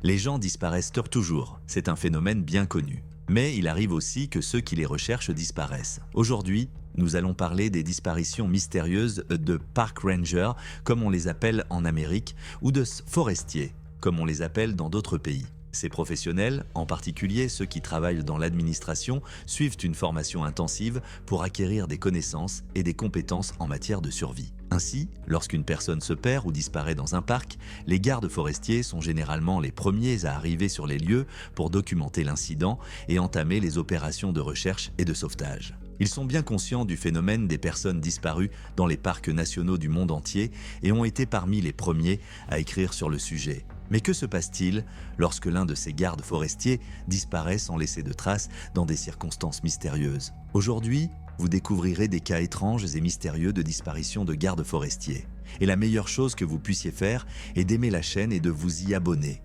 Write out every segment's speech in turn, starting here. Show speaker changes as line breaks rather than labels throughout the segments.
Les gens disparaissent toujours, c'est un phénomène bien connu. Mais il arrive aussi que ceux qui les recherchent disparaissent. Aujourd'hui, nous allons parler des disparitions mystérieuses de park rangers, comme on les appelle en Amérique, ou de forestiers, comme on les appelle dans d'autres pays. Ces professionnels, en particulier ceux qui travaillent dans l'administration, suivent une formation intensive pour acquérir des connaissances et des compétences en matière de survie. Ainsi, lorsqu'une personne se perd ou disparaît dans un parc, les gardes forestiers sont généralement les premiers à arriver sur les lieux pour documenter l'incident et entamer les opérations de recherche et de sauvetage. Ils sont bien conscients du phénomène des personnes disparues dans les parcs nationaux du monde entier et ont été parmi les premiers à écrire sur le sujet. Mais que se passe-t-il lorsque l'un de ces gardes forestiers disparaît sans laisser de traces dans des circonstances mystérieuses? Aujourd'hui, vous découvrirez des cas étranges et mystérieux de disparition de gardes forestiers. Et la meilleure chose que vous puissiez faire est d'aimer la chaîne et de vous y abonner.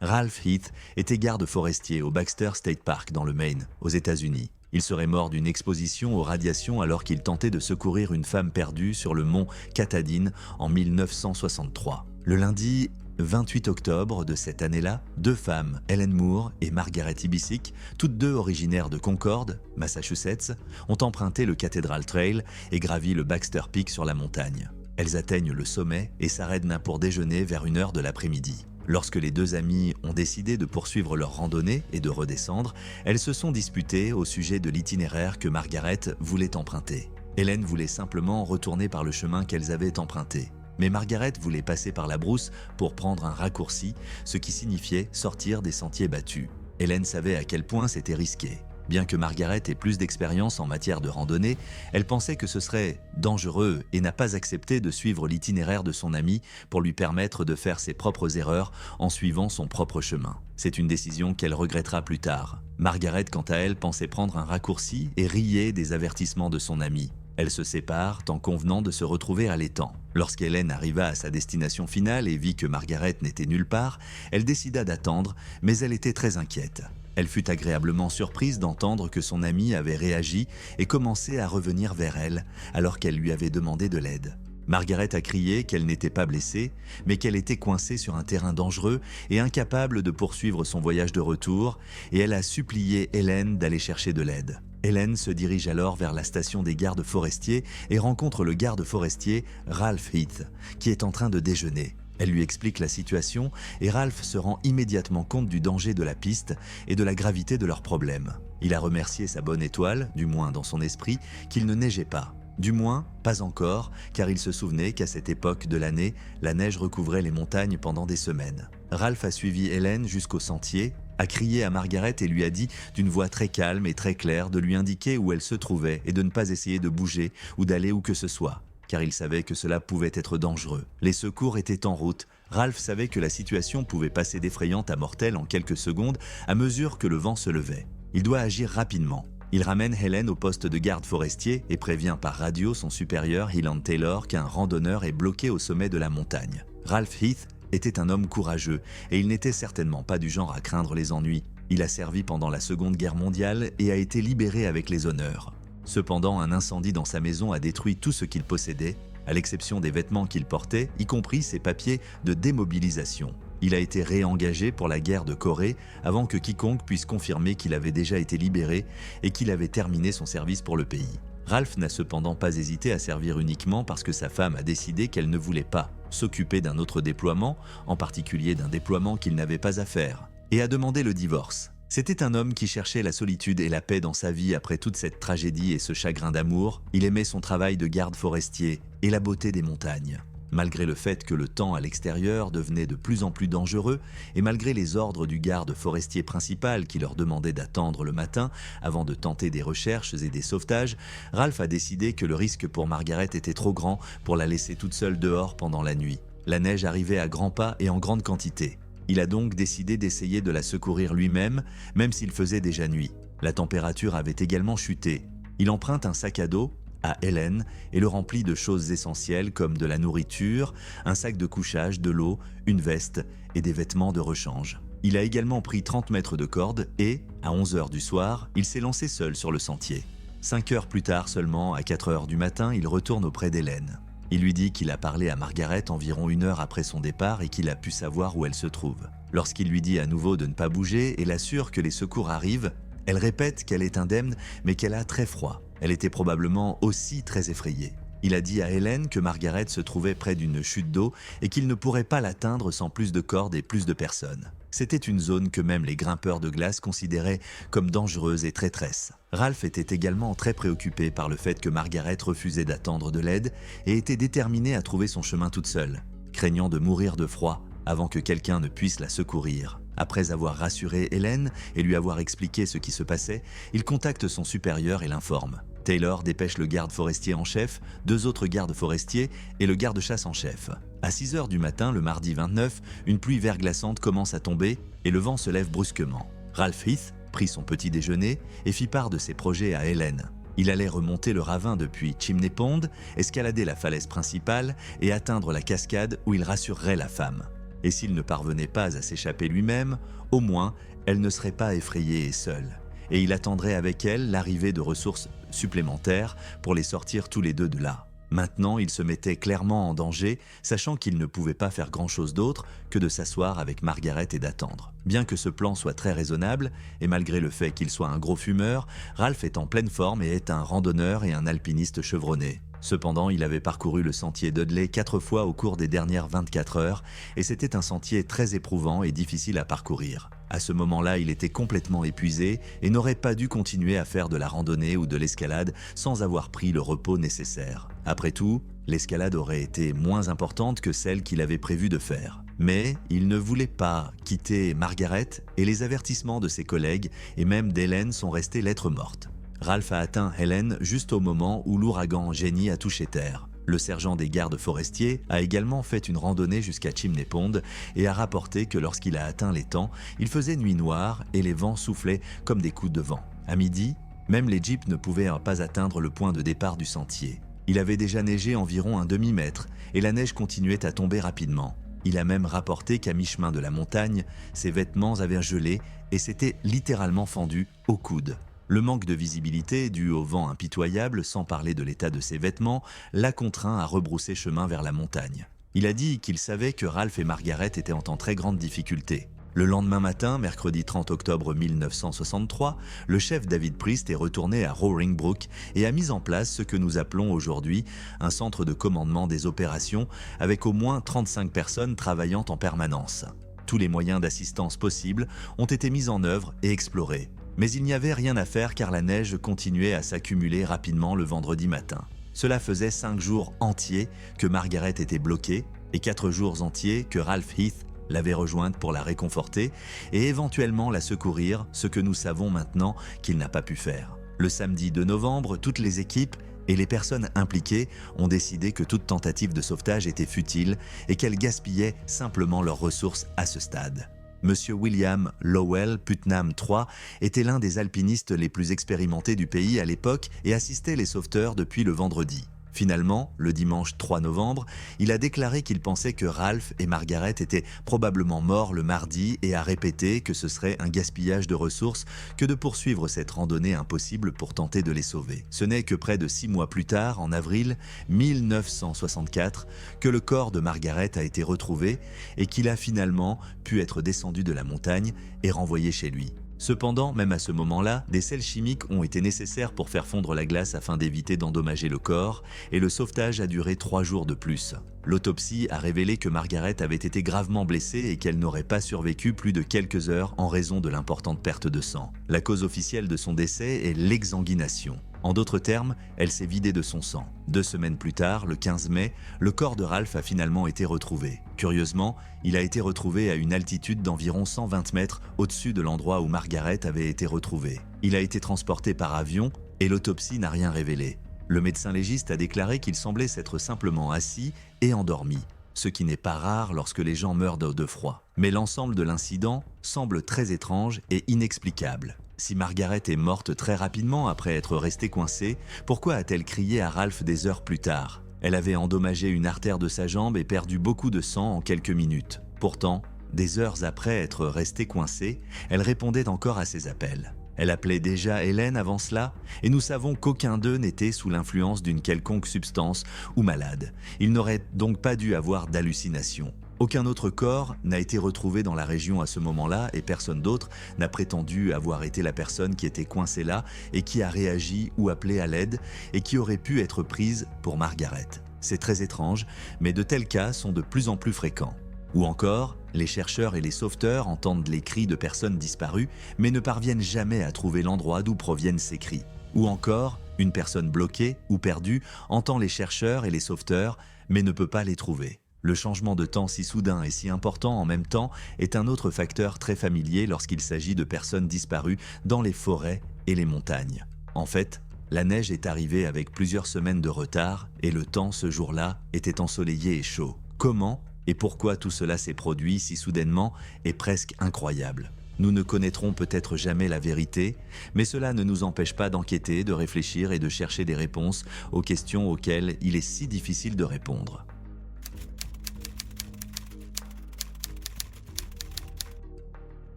Ralph Heath était garde forestier au Baxter State Park dans le Maine, aux États-Unis. Il serait mort d'une exposition aux radiations alors qu'il tentait de secourir une femme perdue sur le mont Katahdin en 1963. Le lundi 28 octobre de cette année-là, deux femmes, Helen Moore et Margaret Ibisic, toutes deux originaires de Concord, Massachusetts, ont emprunté le Cathedral Trail et gravi le Baxter Peak sur la montagne. Elles atteignent le sommet et s'arrêtent pour déjeuner vers 1h de l'après-midi. Lorsque les deux amies ont décidé de poursuivre leur randonnée et de redescendre, elles se sont disputées au sujet de l'itinéraire que Margaret voulait emprunter. Hélène voulait simplement retourner par le chemin qu'elles avaient emprunté. Mais Margaret voulait passer par la brousse pour prendre un raccourci, ce qui signifiait sortir des sentiers battus. Hélène savait à quel point c'était risqué. Bien que Margaret ait plus d'expérience en matière de randonnée, elle pensait que ce serait dangereux et n'a pas accepté de suivre l'itinéraire de son amie pour lui permettre de faire ses propres erreurs en suivant son propre chemin. C'est une décision qu'elle regrettera plus tard. Margaret, quant à elle, pensait prendre un raccourci et riait des avertissements de son amie. Elles se séparent en convenant de se retrouver à l'étang. Lorsqu'Hélène arriva à sa destination finale et vit que Margaret n'était nulle part, elle décida d'attendre, mais elle était très inquiète. Elle fut agréablement surprise d'entendre que son amie avait réagi et commençait à revenir vers elle, alors qu'elle lui avait demandé de l'aide. Margaret a crié qu'elle n'était pas blessée, mais qu'elle était coincée sur un terrain dangereux et incapable de poursuivre son voyage de retour, et elle a supplié Hélène d'aller chercher de l'aide. Hélène se dirige alors vers la station des gardes forestiers et rencontre le garde forestier Ralph Heath, qui est en train de déjeuner. Elle lui explique la situation et Ralph se rend immédiatement compte du danger de la piste et de la gravité de leurs problèmes. Il a remercié sa bonne étoile, du moins dans son esprit, qu'il ne neigeait pas. Du moins, pas encore, car il se souvenait qu'à cette époque de l'année, la neige recouvrait les montagnes pendant des semaines. Ralph a suivi Hélène jusqu'au sentier, a crié à Margaret et lui a dit d'une voix très calme et très claire de lui indiquer où elle se trouvait et de ne pas essayer de bouger ou d'aller où que ce soit, car il savait que cela pouvait être dangereux. Les secours étaient en route. Ralph savait que la situation pouvait passer d'effrayante à mortelle en quelques secondes à mesure que le vent se levait. Il doit agir rapidement. Il ramène Hélène au poste de garde forestier et prévient par radio son supérieur Hyland Taylor qu'un randonneur est bloqué au sommet de la montagne. Ralph Heath était un homme courageux et il n'était certainement pas du genre à craindre les ennuis. Il a servi pendant la Seconde Guerre mondiale et a été libéré avec les honneurs. Cependant, un incendie dans sa maison a détruit tout ce qu'il possédait, à l'exception des vêtements qu'il portait, y compris ses papiers de démobilisation. Il a été réengagé pour la guerre de Corée avant que quiconque puisse confirmer qu'il avait déjà été libéré et qu'il avait terminé son service pour le pays. Ralph n'a cependant pas hésité à servir uniquement parce que sa femme a décidé qu'elle ne voulait pas s'occuper d'un autre déploiement, en particulier d'un déploiement qu'il n'avait pas à faire, et a demandé le divorce. C'était un homme qui cherchait la solitude et la paix dans sa vie après toute cette tragédie et ce chagrin d'amour. Il aimait son travail de garde forestier et la beauté des montagnes. Malgré le fait que le temps à l'extérieur devenait de plus en plus dangereux et malgré les ordres du garde forestier principal qui leur demandait d'attendre le matin avant de tenter des recherches et des sauvetages, Ralph a décidé que le risque pour Margaret était trop grand pour la laisser toute seule dehors pendant la nuit. La neige arrivait à grands pas et en grande quantité. Il a donc décidé d'essayer de la secourir lui-même, même s'il faisait déjà nuit. La température avait également chuté. Il emprunte un sac à dos à Hélène et le remplit de choses essentielles comme de la nourriture, un sac de couchage, de l'eau, une veste et des vêtements de rechange. Il a également pris 30 mètres de corde et, à 11h du soir, il s'est lancé seul sur le sentier. 5 heures plus tard seulement, à 4 heures du matin, il retourne auprès d'Hélène. Il lui dit qu'il a parlé à Margaret environ 1 heure après son départ et qu'il a pu savoir où elle se trouve. Lorsqu'il lui dit à nouveau de ne pas bouger et l'assure que les secours arrivent, elle répète qu'elle est indemne mais qu'elle a très froid. Elle était probablement aussi très effrayée. Il a dit à Hélène que Margaret se trouvait près d'une chute d'eau et qu'il ne pourrait pas l'atteindre sans plus de cordes et plus de personnes. C'était une zone que même les grimpeurs de glace considéraient comme dangereuse et traîtresse. Ralph était également très préoccupé par le fait que Margaret refusait d'attendre de l'aide et était déterminée à trouver son chemin toute seule, craignant de mourir de froid avant que quelqu'un ne puisse la secourir. Après avoir rassuré Hélène et lui avoir expliqué ce qui se passait, il contacte son supérieur et l'informe. Taylor dépêche le garde forestier en chef, 2 autres gardes forestiers et le garde-chasse en chef. À 6 heures du matin, le mardi 29, une pluie verglaçante commence à tomber et le vent se lève brusquement. Ralph Heath prit son petit déjeuner et fit part de ses projets à Hélène. Il allait remonter le ravin depuis Chimney Pond, escalader la falaise principale et atteindre la cascade où il rassurerait la femme. Et s'il ne parvenait pas à s'échapper lui-même, au moins, elle ne serait pas effrayée et seule. Et il attendrait avec elle l'arrivée de ressources supplémentaires pour les sortir tous les deux de là. Maintenant, il se mettait clairement en danger, sachant qu'il ne pouvait pas faire grand-chose d'autre que de s'asseoir avec Margaret et d'attendre. Bien que ce plan soit très raisonnable, et malgré le fait qu'il soit un gros fumeur, Ralph est en pleine forme et est un randonneur et un alpiniste chevronné. Cependant, il avait parcouru le sentier Dudley 4 fois au cours des dernières 24 heures et c'était un sentier très éprouvant et difficile à parcourir. À ce moment-là, il était complètement épuisé et n'aurait pas dû continuer à faire de la randonnée ou de l'escalade sans avoir pris le repos nécessaire. Après tout, l'escalade aurait été moins importante que celle qu'il avait prévu de faire. Mais il ne voulait pas quitter Margaret et les avertissements de ses collègues et même d'Hélène sont restés lettre morte. Ralph a atteint Hélène juste au moment où l'ouragan Jenny a touché terre. Le sergent des gardes forestiers a également fait une randonnée jusqu'à Chimney Pond et a rapporté que lorsqu'il a atteint l'étang, il faisait nuit noire et les vents soufflaient comme des coups de vent. À midi, même les jeeps ne pouvaient pas atteindre le point de départ du sentier. Il avait déjà neigé environ un demi-mètre et la neige continuait à tomber rapidement. Il a même rapporté qu'à mi-chemin de la montagne, ses vêtements avaient gelé et s'étaient littéralement fendus au coude. Le manque de visibilité, dû au vent impitoyable, sans parler de l'état de ses vêtements, l'a contraint à rebrousser chemin vers la montagne. Il a dit qu'il savait que Ralph et Margaret étaient en très grande difficulté. Le lendemain matin, mercredi 30 octobre 1963, le chef David Priest est retourné à Roaring Brook et a mis en place ce que nous appelons aujourd'hui un centre de commandement des opérations avec au moins 35 personnes travaillant en permanence. Tous les moyens d'assistance possibles ont été mis en œuvre et explorés. Mais il n'y avait rien à faire car la neige continuait à s'accumuler rapidement le vendredi matin. Cela faisait 5 jours entiers que Margaret était bloquée et 4 jours entiers que Ralph Heath l'avait rejointe pour la réconforter et éventuellement la secourir, ce que nous savons maintenant qu'il n'a pas pu faire. Le samedi 2 novembre, toutes les équipes et les personnes impliquées ont décidé que toute tentative de sauvetage était futile et qu'elles gaspillaient simplement leurs ressources à ce stade. Monsieur William Lowell Putnam III était l'un des alpinistes les plus expérimentés du pays à l'époque et assistait les sauveteurs depuis le vendredi. Finalement, le dimanche 3 novembre, il a déclaré qu'il pensait que Ralph et Margaret étaient probablement morts le mardi et a répété que ce serait un gaspillage de ressources que de poursuivre cette randonnée impossible pour tenter de les sauver. Ce n'est que près de 6 mois plus tard, en avril 1964, que le corps de Margaret a été retrouvé et qu'il a finalement pu être descendu de la montagne et renvoyé chez lui. Cependant, même à ce moment-là, des sels chimiques ont été nécessaires pour faire fondre la glace afin d'éviter d'endommager le corps, et le sauvetage a duré 3 jours de plus. L'autopsie a révélé que Margaret avait été gravement blessée et qu'elle n'aurait pas survécu plus de quelques heures en raison de l'importante perte de sang. La cause officielle de son décès est l'exsanguination. En d'autres termes, elle s'est vidée de son sang. 2 semaines plus tard, le 15 mai, le corps de Ralph a finalement été retrouvé. Curieusement, il a été retrouvé à une altitude d'environ 120 mètres au-dessus de l'endroit où Margaret avait été retrouvée. Il a été transporté par avion et l'autopsie n'a rien révélé. Le médecin légiste a déclaré qu'il semblait s'être simplement assis et endormi, ce qui n'est pas rare lorsque les gens meurent de froid. Mais l'ensemble de l'incident semble très étrange et inexplicable. Si Margaret est morte très rapidement après être restée coincée, pourquoi a-t-elle crié à Ralph des heures plus tard? Elle avait endommagé une artère de sa jambe et perdu beaucoup de sang en quelques minutes. Pourtant, des heures après être restée coincée, elle répondait encore à ses appels. Elle appelait déjà Hélène avant cela, et nous savons qu'aucun d'eux n'était sous l'influence d'une quelconque substance ou malade. Il n'aurait donc pas dû avoir d'hallucinations. Aucun autre corps n'a été retrouvé dans la région à ce moment-là et personne d'autre n'a prétendu avoir été la personne qui était coincée là et qui a réagi ou appelé à l'aide et qui aurait pu être prise pour Margaret. C'est très étrange, mais de tels cas sont de plus en plus fréquents. Ou encore, les chercheurs et les sauveteurs entendent les cris de personnes disparues, mais ne parviennent jamais à trouver l'endroit d'où proviennent ces cris. Ou encore, une personne bloquée ou perdue entend les chercheurs et les sauveteurs, mais ne peut pas les trouver. Le changement de temps si soudain et si important en même temps est un autre facteur très familier lorsqu'il s'agit de personnes disparues dans les forêts et les montagnes. En fait, la neige est arrivée avec plusieurs semaines de retard et le temps ce jour-là était ensoleillé et chaud. Comment et pourquoi tout cela s'est produit si soudainement est presque incroyable. Nous ne connaîtrons peut-être jamais la vérité, mais cela ne nous empêche pas d'enquêter, de réfléchir et de chercher des réponses aux questions auxquelles il est si difficile de répondre.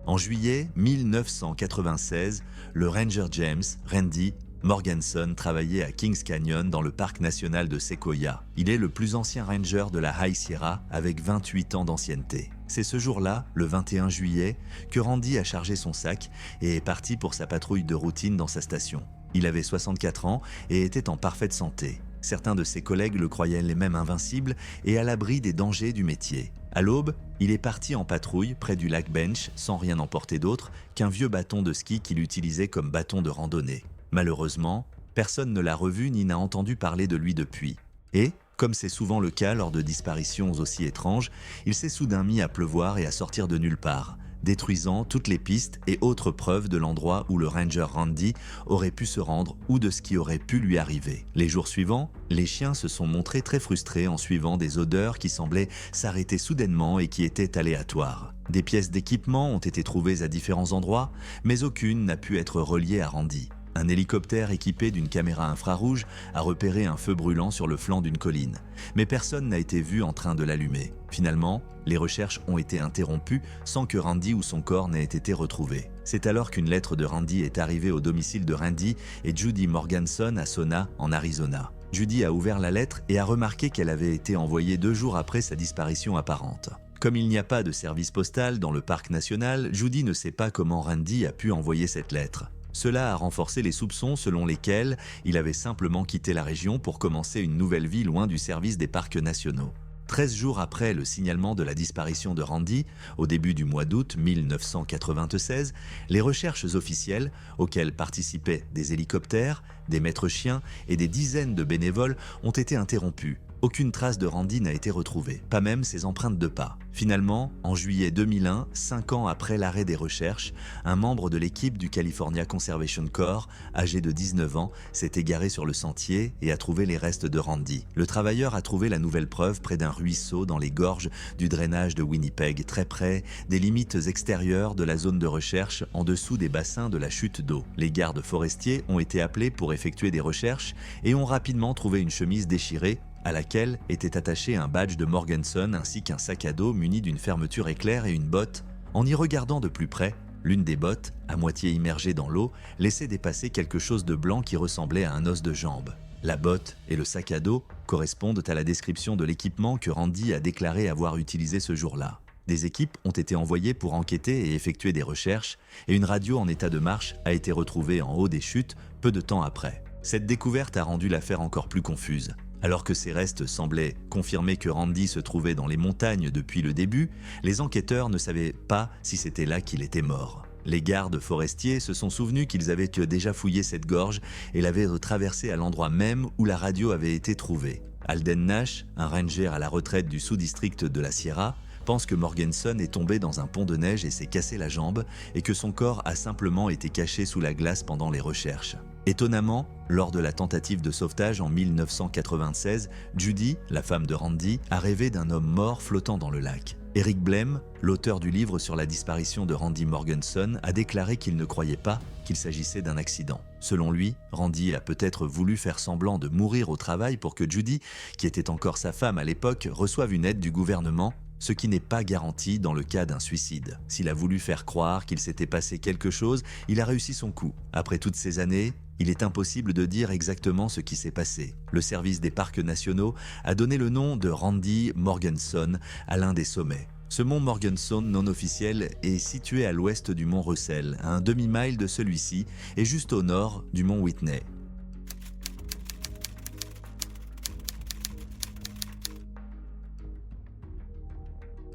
En juillet 1996, le ranger James Randy Morganson travaillait à Kings Canyon dans le parc national de Sequoia. Il est le plus ancien ranger de la High Sierra avec 28 ans d'ancienneté. C'est ce jour-là, le 21 juillet, que Randy a chargé son sac et est parti pour sa patrouille de routine dans sa station. Il avait 64 ans et était en parfaite santé. Certains de ses collègues le croyaient les mêmes invincible et à l'abri des dangers du métier. À l'aube, il est parti en patrouille près du lac Bench sans rien emporter d'autre qu'un vieux bâton de ski qu'il utilisait comme bâton de randonnée. Malheureusement, personne ne l'a revu ni n'a entendu parler de lui depuis. Et, comme c'est souvent le cas lors de disparitions aussi étranges, il s'est soudain mis à pleuvoir et à sortir de nulle part, détruisant toutes les pistes et autres preuves de l'endroit où le ranger Randy aurait pu se rendre ou de ce qui aurait pu lui arriver. Les jours suivants, les chiens se sont montrés très frustrés en suivant des odeurs qui semblaient s'arrêter soudainement et qui étaient aléatoires. Des pièces d'équipement ont été trouvées à différents endroits, mais aucune n'a pu être reliée à Randy. Un hélicoptère équipé d'une caméra infrarouge a repéré un feu brûlant sur le flanc d'une colline, mais personne n'a été vu en train de l'allumer. Finalement, les recherches ont été interrompues sans que Randy ou son corps n'ait été retrouvé. C'est alors qu'une lettre de Randy est arrivée au domicile de Randy et Judy Morganson à Sona, en Arizona. Judy a ouvert la lettre et a remarqué qu'elle avait été envoyée 2 jours après sa disparition apparente. Comme il n'y a pas de service postal dans le parc national, Judy ne sait pas comment Randy a pu envoyer cette lettre. Cela a renforcé les soupçons selon lesquels il avait simplement quitté la région pour commencer une nouvelle vie loin du service des parcs nationaux. 13 jours après le signalement de la disparition de Randy, au début du mois d'août 1996, les recherches officielles, auxquelles participaient des hélicoptères, des maîtres chiens et des dizaines de bénévoles, ont été interrompues. Aucune trace de Randy n'a été retrouvée, pas même ses empreintes de pas. Finalement, en juillet 2001, 5 ans après l'arrêt des recherches, un membre de l'équipe du California Conservation Corps, âgé de 19 ans, s'est égaré sur le sentier et a trouvé les restes de Randy. Le travailleur a trouvé la nouvelle preuve près d'un ruisseau dans les gorges du drainage de Winnipeg, très près des limites extérieures de la zone de recherche, en dessous des bassins de la chute d'eau. Les gardes forestiers ont été appelés pour effectuer des recherches et ont rapidement trouvé une chemise déchirée à laquelle était attaché un badge de Morganson ainsi qu'un sac à dos muni d'une fermeture éclair et une botte. En y regardant de plus près, l'une des bottes, à moitié immergée dans l'eau, laissait dépasser quelque chose de blanc qui ressemblait à un os de jambe. La botte et le sac à dos correspondent à la description de l'équipement que Randy a déclaré avoir utilisé ce jour-là. Des équipes ont été envoyées pour enquêter et effectuer des recherches, et une radio en état de marche a été retrouvée en haut des chutes peu de temps après. Cette découverte a rendu l'affaire encore plus confuse. Alors que ces restes semblaient confirmer que Randy se trouvait dans les montagnes depuis le début, les enquêteurs ne savaient pas si c'était là qu'il était mort. Les gardes forestiers se sont souvenus qu'ils avaient déjà fouillé cette gorge et l'avaient traversée à l'endroit même où la radio avait été trouvée. Alden Nash, un ranger à la retraite du sous-district de la Sierra, pense que Morganson est tombé dans un pont de neige et s'est cassé la jambe et que son corps a simplement été caché sous la glace pendant les recherches. Étonnamment, lors de la tentative de sauvetage en 1996, Judy, la femme de Randy, a rêvé d'un homme mort flottant dans le lac. Eric Blem, l'auteur du livre sur la disparition de Randy Morganson, a déclaré qu'il ne croyait pas qu'il s'agissait d'un accident. Selon lui, Randy a peut-être voulu faire semblant de mourir au travail pour que Judy, qui était encore sa femme à l'époque, reçoive une aide du gouvernement, ce qui n'est pas garanti dans le cas d'un suicide. S'il a voulu faire croire qu'il s'était passé quelque chose, il a réussi son coup. Après toutes ces années, il est impossible de dire exactement ce qui s'est passé. Le service des parcs nationaux a donné le nom de Randy Morgenson à l'un des sommets. Ce mont Morgenson non officiel est situé à l'ouest du mont Russell, à un demi-mile de celui-ci, et juste au nord du mont Whitney.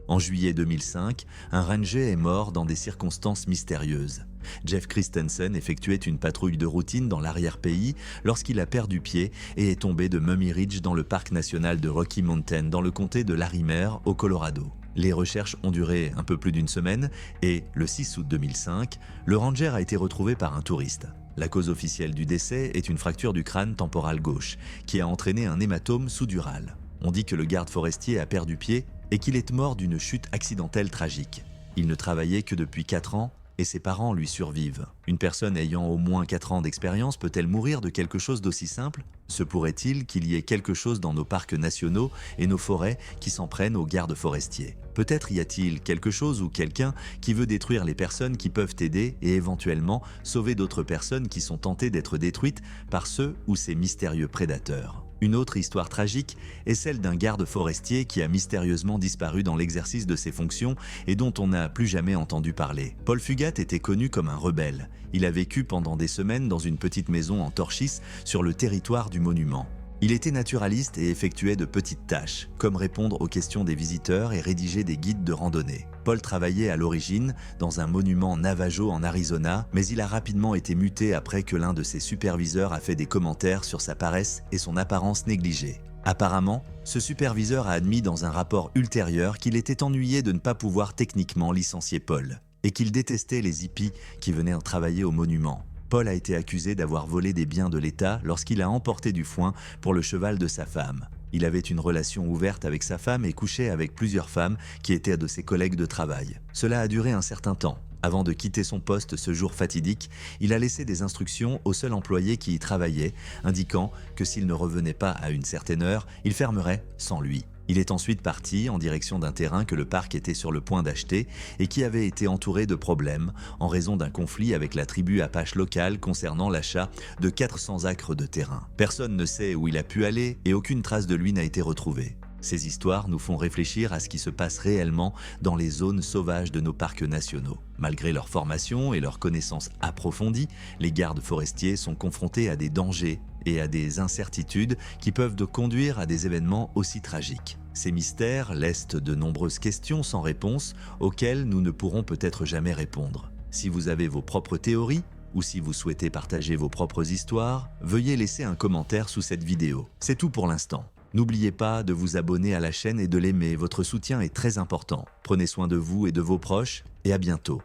En juillet 2005, un ranger est mort dans des circonstances mystérieuses. Jeff Christensen effectuait une patrouille de routine dans l'arrière-pays lorsqu'il a perdu pied et est tombé de Mummy Ridge dans le parc national de Rocky Mountain dans le comté de Larimer, au Colorado. Les recherches ont duré un peu plus d'une semaine et, le 6 août 2005, le ranger a été retrouvé par un touriste. La cause officielle du décès est une fracture du crâne temporal gauche qui a entraîné un hématome sous-dural. On dit que le garde forestier a perdu pied et qu'il est mort d'une chute accidentelle tragique. Il ne travaillait que depuis 4 ans et ses parents lui survivent. Une personne ayant au moins 4 ans d'expérience peut-elle mourir de quelque chose d'aussi simple ? Se pourrait-il qu'il y ait quelque chose dans nos parcs nationaux et nos forêts qui s'en prennent aux gardes forestiers ? Peut-être y a-t-il quelque chose ou quelqu'un qui veut détruire les personnes qui peuvent aider et éventuellement sauver d'autres personnes qui sont tentées d'être détruites par ceux ou ces mystérieux prédateurs. Une autre histoire tragique est celle d'un garde forestier qui a mystérieusement disparu dans l'exercice de ses fonctions et dont on n'a plus jamais entendu parler. Paul Fugat était connu comme un rebelle. Il a vécu pendant des semaines dans une petite maison en Torchis sur le territoire du monument. Il était naturaliste et effectuait de petites tâches, comme répondre aux questions des visiteurs et rédiger des guides de randonnée. Paul travaillait à l'origine dans un monument Navajo en Arizona, mais il a rapidement été muté après que l'un de ses superviseurs a fait des commentaires sur sa paresse et son apparence négligée. Apparemment, ce superviseur a admis dans un rapport ultérieur qu'il était ennuyé de ne pas pouvoir techniquement licencier Paul, et qu'il détestait les hippies qui venaient travailler au monument. Paul a été accusé d'avoir volé des biens de l'État lorsqu'il a emporté du foin pour le cheval de sa femme. Il avait une relation ouverte avec sa femme et couchait avec plusieurs femmes qui étaient de ses collègues de travail. Cela a duré un certain temps. Avant de quitter son poste ce jour fatidique, il a laissé des instructions au seul employé qui y travaillait, indiquant que s'il ne revenait pas à une certaine heure, il fermerait sans lui. Il est ensuite parti en direction d'un terrain que le parc était sur le point d'acheter et qui avait été entouré de problèmes en raison d'un conflit avec la tribu Apache locale concernant l'achat de 400 acres de terrain. Personne ne sait où il a pu aller et aucune trace de lui n'a été retrouvée. Ces histoires nous font réfléchir à ce qui se passe réellement dans les zones sauvages de nos parcs nationaux. Malgré leur formation et leur connaissance approfondie, les gardes forestiers sont confrontés à des dangers et à des incertitudes qui peuvent conduire à des événements aussi tragiques. Ces mystères laissent de nombreuses questions sans réponse auxquelles nous ne pourrons peut-être jamais répondre. Si vous avez vos propres théories, ou si vous souhaitez partager vos propres histoires, veuillez laisser un commentaire sous cette vidéo. C'est tout pour l'instant. N'oubliez pas de vous abonner à la chaîne et de l'aimer, votre soutien est très important. Prenez soin de vous et de vos proches, et à bientôt.